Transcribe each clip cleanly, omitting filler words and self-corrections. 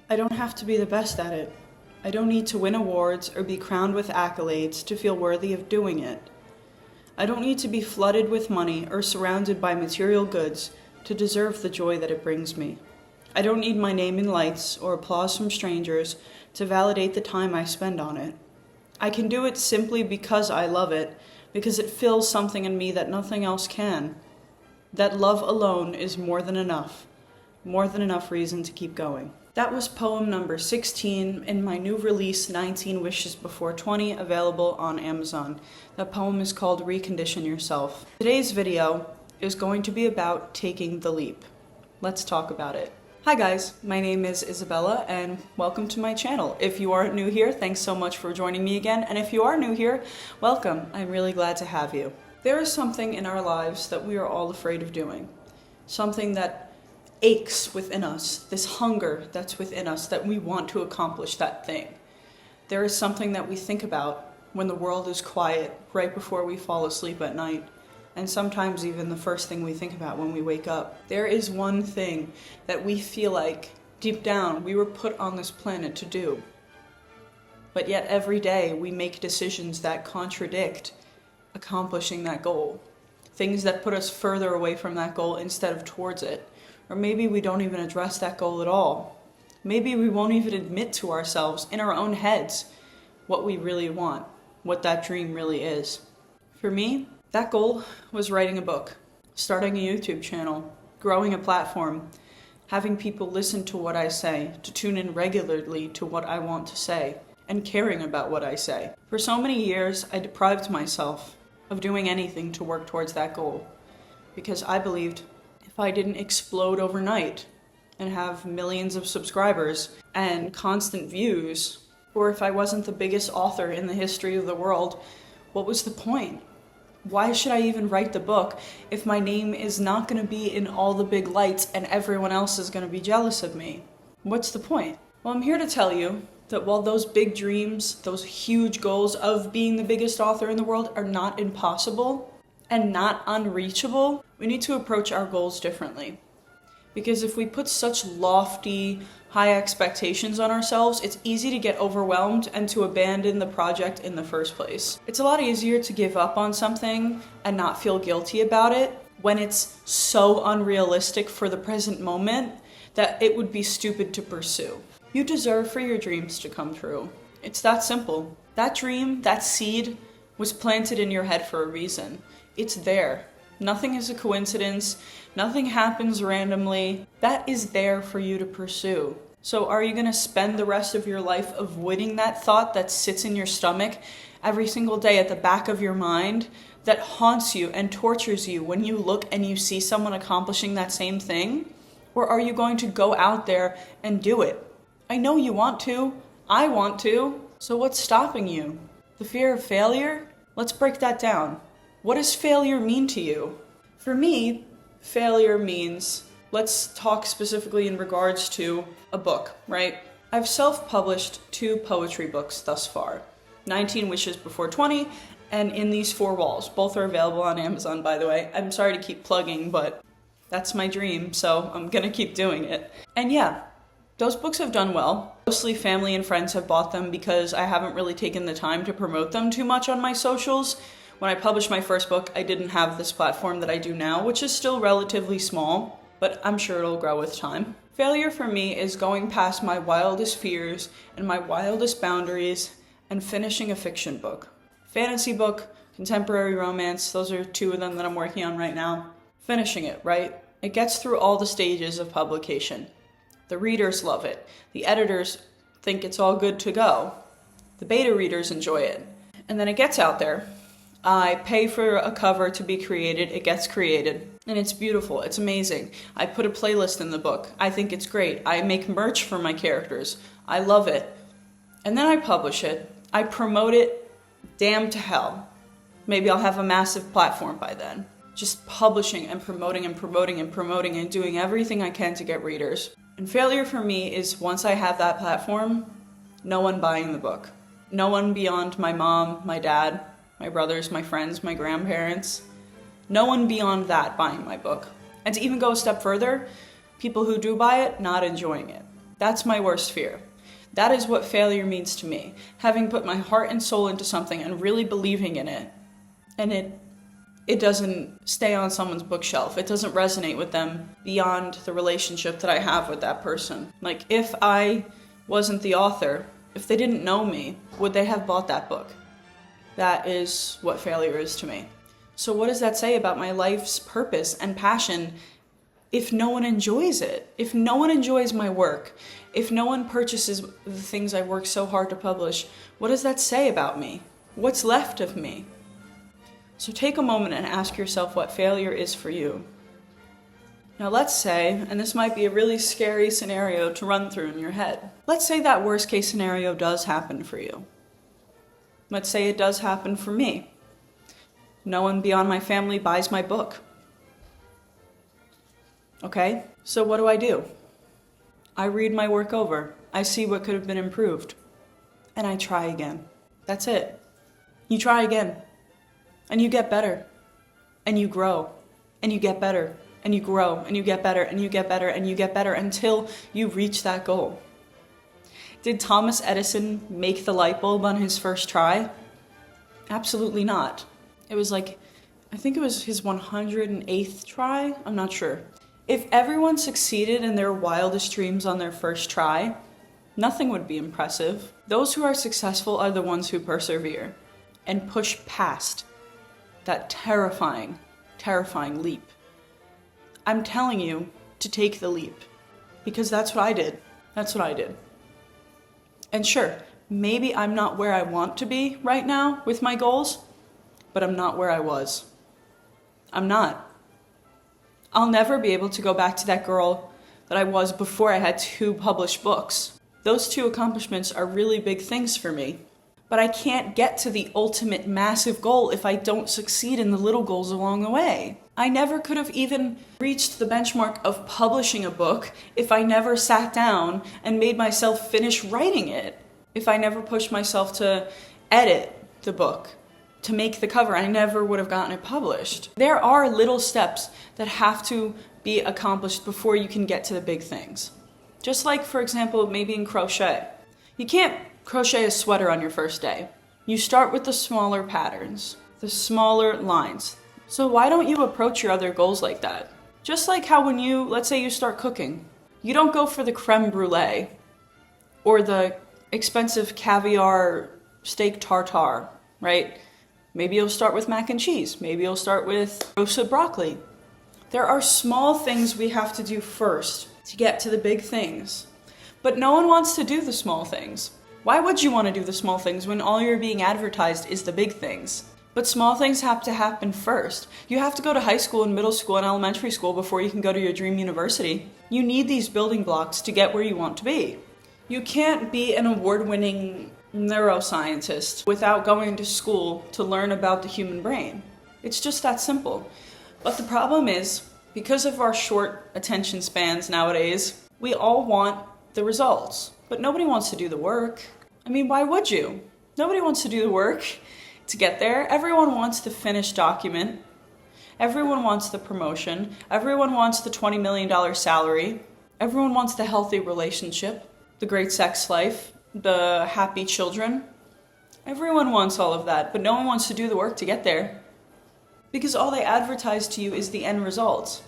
I don't have to be the best at it. I don't need to win awards or be crowned with accolades to feel worthy of doing it. I don't need to be flooded with money or surrounded by material goods to deserve the joy that it brings me. I don't need my name in lights or applause from strangers to validate the time I spend on it. I can do it simply because I love it, because it fills something in me that nothing else can. That love alone is more than enough reason to keep going. That was poem number 16 in my new release, 19 Wishes Before 20, available on Amazon. That poem is called Recondition Yourself. Today's video is going to be about taking the leap. Let's talk about it. Hi guys, my name is Isabella and welcome to my channel. If you aren't new here, thanks so much for joining me again. And if you are new here, welcome. I'm really glad to have you. There is something in our lives that we are all afraid of doing. Something that aches within us, this hunger that's within us that we want to accomplish that thing. There is something that we think about when the world is quiet, right before we fall asleep at night, and sometimes even the first thing we think about when we wake up. There is one thing that we feel like, deep down, we were put on this planet to do. But yet every day we make decisions that contradict accomplishing that goal. Things that put us further away from that goal instead of towards it. Or maybe we don't even address that goal at all. Maybe we won't even admit to ourselves in our own heads what we really want, what that dream really is. For me, that goal was writing a book, starting a YouTube channel, growing a platform, having people listen to what I say, to tune in regularly to what I want to say, and caring about what I say. For so many years, I deprived myself of doing anything to work towards that goal, because I believed if I didn't explode overnight and have millions of subscribers and constant views, or if I wasn't the biggest author in the history of the world, what was the point? Why should I even write the book if my name is not going to be in all the big lights and everyone else is going to be jealous of me? What's the point? Well, I'm here to tell you that while those big dreams, those huge goals of being the biggest author in the world are not impossible and not unreachable, we need to approach our goals differently. Because if we put such lofty, high expectations on ourselves, it's easy to get overwhelmed and to abandon the project in the first place. It's a lot easier to give up on something and not feel guilty about it when it's so unrealistic for the present moment that it would be stupid to pursue. You deserve for your dreams to come true. It's that simple. That dream, that seed, was planted in your head for a reason. It's there. Nothing is a coincidence. Nothing happens randomly. That is there for you to pursue. So are you going to spend the rest of your life avoiding that thought that sits in your stomach every single day at the back of your mind that haunts you and tortures you when you look and you see someone accomplishing that same thing? Or are you going to go out there and do it? I know you want to. I want to. So what's stopping you? The fear of failure? Let's break that down. What does failure mean to you? For me, failure means, let's talk specifically in regards to a book, right? I've self-published 2 poetry books thus far. 19 Wishes Before 20 and In These 4 Walls. Both are available on Amazon, by the way. I'm sorry to keep plugging, but that's my dream, so I'm gonna keep doing it. And yeah, those books have done well. Mostly family and friends have bought them because I haven't really taken the time to promote them too much on my socials. When I published my first book, I didn't have this platform that I do now, which is still relatively small, but I'm sure it'll grow with time. Failure for me is going past my wildest fears and my wildest boundaries and finishing a fiction book. Fantasy book, contemporary romance, those are 2 of them that I'm working on right now. Finishing it, right? It gets through all the stages of publication. The readers love it. The editors think it's all good to go. The beta readers enjoy it. And then it gets out there. I pay for a cover to be created, it gets created, and it's beautiful, it's amazing. I put a playlist in the book, I think it's great. I make merch for my characters, I love it. And then I publish it, I promote it, damn to hell. Maybe I'll have a massive platform by then. Just publishing and promoting and promoting and promoting and doing everything I can to get readers. And failure for me is once I have that platform, no one buying the book. No one beyond my mom, my dad, my brothers, my friends, my grandparents. No one beyond that buying my book. And to even go a step further, people who do buy it, not enjoying it. That's my worst fear. That is what failure means to me. Having put my heart and soul into something and really believing in it, and it doesn't stay on someone's bookshelf. It doesn't resonate with them beyond the relationship that I have with that person. Like, if I wasn't the author, if they didn't know me, would they have bought that book? That is what failure is to me. So what does that say about my life's purpose and passion if no one enjoys it? If no one enjoys my work, if no one purchases the things I work so hard to publish, what does that say about me? What's left of me? So take a moment and ask yourself what failure is for you. Now let's say, and this might be a really scary scenario to run through in your head, let's say that worst case scenario does happen for you. Let's say it does happen for me. No one beyond my family buys my book. Okay, so what do? I read my work over. I see what could have been improved. And I try again. That's it. You try again. And you get better. And you grow. And you get better. And you grow. And you get better. And you get better. And you get better until you reach that goal. Did Thomas Edison make the light bulb on his first try? Absolutely not. It was like, I think it was his 108th try? I'm not sure. If everyone succeeded in their wildest dreams on their first try, nothing would be impressive. Those who are successful are the ones who persevere and push past that terrifying, terrifying leap. I'm telling you to take the leap because that's what I did. That's what I did. And sure, maybe I'm not where I want to be right now with my goals, but I'm not where I was. I'm not. I'll never be able to go back to that girl that I was before I had 2 published books. Those 2 accomplishments are really big things for me. But I can't get to the ultimate massive goal if I don't succeed in the little goals along the way. I never could have even reached the benchmark of publishing a book if I never sat down and made myself finish writing it. If I never pushed myself to edit the book, to make the cover, I never would have gotten it published. There are little steps that have to be accomplished before you can get to the big things. Just like, for example, maybe in crochet. You can't crochet a sweater on your first day. You start with the smaller patterns, the smaller lines. So why don't you approach your other goals like that? Just like how when you, let's say you start cooking, you don't go for the creme brulee or the expensive caviar steak tartare, right? Maybe you'll start with mac and cheese. Maybe you'll start with roasted broccoli. There are small things we have to do first to get to the big things. But no one wants to do the small things. Why would you want to do the small things when all you're being advertised is the big things? But small things have to happen first. You have to go to high school and middle school and elementary school before you can go to your dream university. You need these building blocks to get where you want to be. You can't be an award-winning neuroscientist without going to school to learn about the human brain. It's just that simple. But the problem is, because of our short attention spans nowadays, we all want the results, but nobody wants to do the work. I mean, why would you? Nobody wants to do the work to get there. Everyone wants the finished document. Everyone wants the promotion. Everyone wants the $20 million salary. Everyone wants the healthy relationship, the great sex life, the happy children. Everyone wants all of that, but no one wants to do the work to get there. Because all they advertise to you is the end results.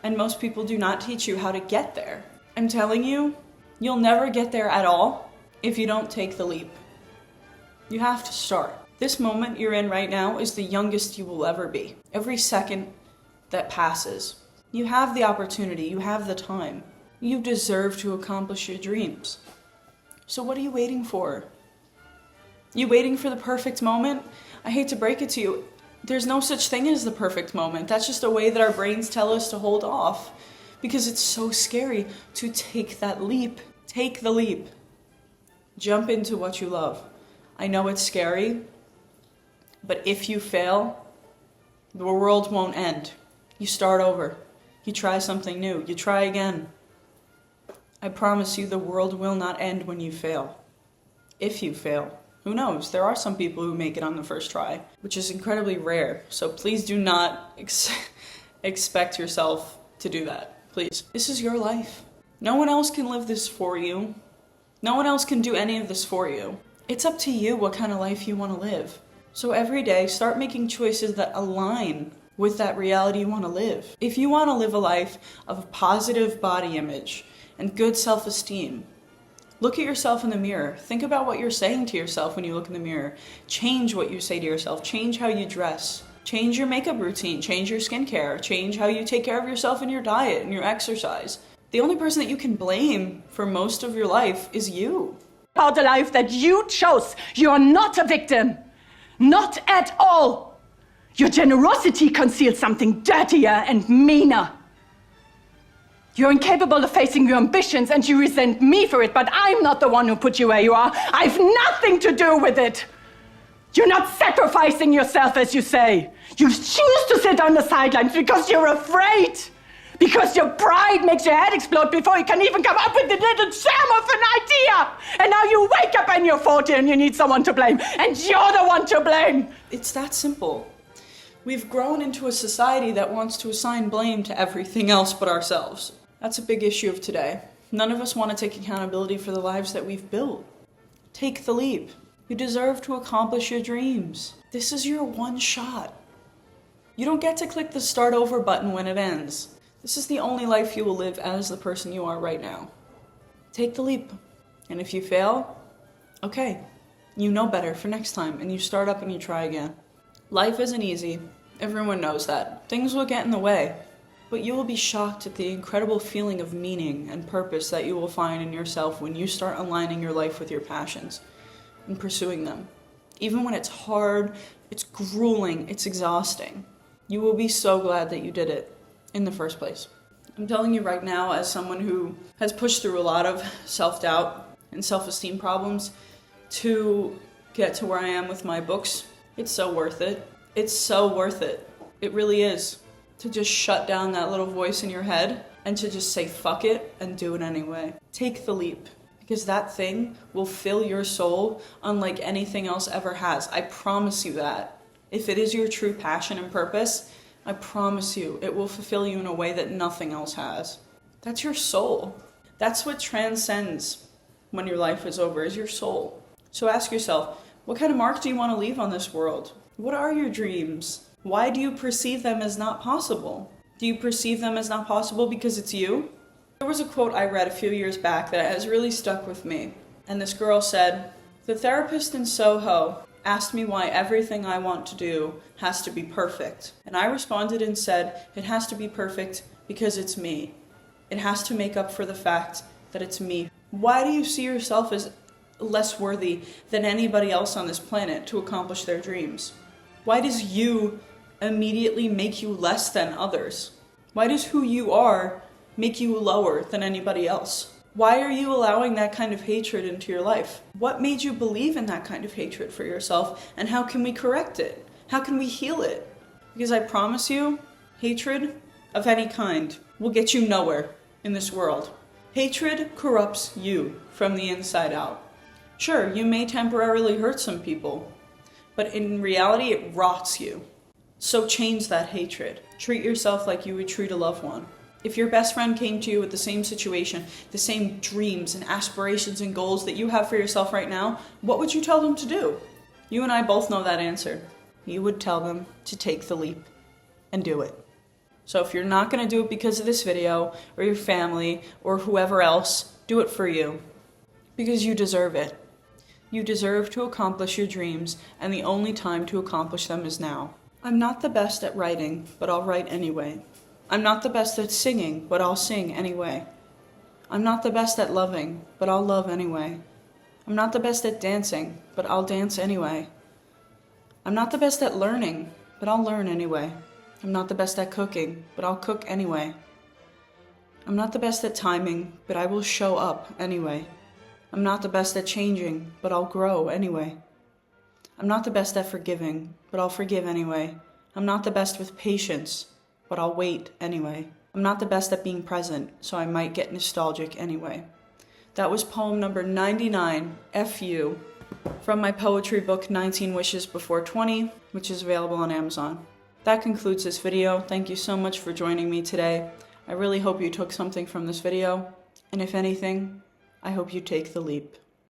And most people do not teach you how to get there. I'm telling you, you'll never get there at all if you don't take the leap. You have to start. This moment you're in right now is the youngest you will ever be. Every second that passes, you have the opportunity, you have the time. You deserve to accomplish your dreams. So what are you waiting for? You waiting for the perfect moment? I hate to break it to you. There's no such thing as the perfect moment. That's just a way that our brains tell us to hold off because it's so scary to take that leap. Take the leap. Jump into what you love. I know it's scary, but if you fail, the world won't end. You start over. You try something new. You try again. I promise you the world will not end when you fail. If you fail. Who knows? There are some people who make it on the first try, which is incredibly rare. So please do not expect yourself to do that. Please. This is your life. No one else can live this for you. No one else can do any of this for you. It's up to you what kind of life you want to live. So every day, start making choices that align with that reality you want to live. If you want to live a life of a positive body image and good self-esteem, look at yourself in the mirror. Think about what you're saying to yourself when you look in the mirror. Change what you say to yourself. Change how you dress. Change your makeup routine. Change your skincare. Change how you take care of yourself in your diet and your exercise. The only person that you can blame for most of your life is you. About the life that you chose. You're not a victim. Not at all. Your generosity conceals something dirtier and meaner. You're incapable of facing your ambitions and you resent me for it, but I'm not the one who put you where you are. I've nothing to do with it. You're not sacrificing yourself, as you say. You choose to sit on the sidelines because you're afraid. Because your pride makes your head explode before you can even come up with the little germ of an idea. And now you wake up and you're 40 and you need someone to blame. And you're the one to blame. It's that simple. We've grown into a society that wants to assign blame to everything else but ourselves. That's a big issue of today. None of us want to take accountability for the lives that we've built. Take the leap. You deserve to accomplish your dreams. This is your one shot. You don't get to click the start over button when it ends. This is the only life you will live as the person you are right now. Take the leap. And if you fail, okay, you know better for next time and you start up and you try again. Life isn't easy. Everyone knows that. Things will get in the way. But you will be shocked at the incredible feeling of meaning and purpose that you will find in yourself when you start aligning your life with your passions and pursuing them. Even when it's hard, it's grueling, it's exhausting. You will be so glad that you did it in the first place. I'm telling you right now, as someone who has pushed through a lot of self-doubt and self-esteem problems to get to where I am with my books, it's so worth it. It's so worth it. It really is. To just shut down that little voice in your head and to just say fuck it and do it anyway. Take the leap, because that thing will fill your soul unlike anything else ever has. I promise you that. If it is your true passion and purpose, I promise you it will fulfill you in a way that nothing else has. That's your soul. That's what transcends when your life is over, is your soul. So ask yourself, what kind of mark do you want to leave on this world? What are your dreams? Why do you perceive them as not possible? Do you perceive them as not possible because it's you? There was a quote I read a few years back that has really stuck with me. And this girl said, "The therapist in Soho asked me why everything I want to do has to be perfect. And I responded and said, it has to be perfect because it's me. It has to make up for the fact that it's me. Why do you see yourself as less worthy than anybody else on this planet to accomplish their dreams? Why does you immediately make you less than others? Why does who you are make you lower than anybody else? Why are you allowing that kind of hatred into your life? What made you believe in that kind of hatred for yourself, and how can we correct it? How can we heal it? Because I promise you, hatred of any kind will get you nowhere in this world. Hatred corrupts you from the inside out. Sure, you may temporarily hurt some people, but in reality, it rots you. So change that hatred. Treat yourself like you would treat a loved one. If your best friend came to you with the same situation, the same dreams and aspirations and goals that you have for yourself right now, what would you tell them to do? You and I both know that answer. You would tell them to take the leap and do it. So if you're not going to do it because of this video, or your family, or whoever else, do it for you. Because you deserve it. You deserve to accomplish your dreams, and the only time to accomplish them is now. I'm not the best at writing, but I'll write anyway. I'm not the best at singing, but I'll sing anyway. I'm not the best at loving, but I'll love anyway. I'm not the best at dancing, but I'll dance anyway. I'm not the best at learning, but I'll learn anyway. I'm not the best at cooking, but I'll cook anyway. I'm not the best at timing, but I will show up anyway. I'm not the best at changing, but I'll grow anyway. I'm not the best at forgiving, but I'll forgive anyway. I'm not the best with patience, but I'll wait anyway. I'm not the best at being present, so I might get nostalgic anyway. That was poem number 99, FU, from my poetry book 19 Wishes Before 20, which is available on Amazon. That concludes this video. Thank you so much for joining me today. I really hope you took something from this video, And if anything, I hope you take the leap.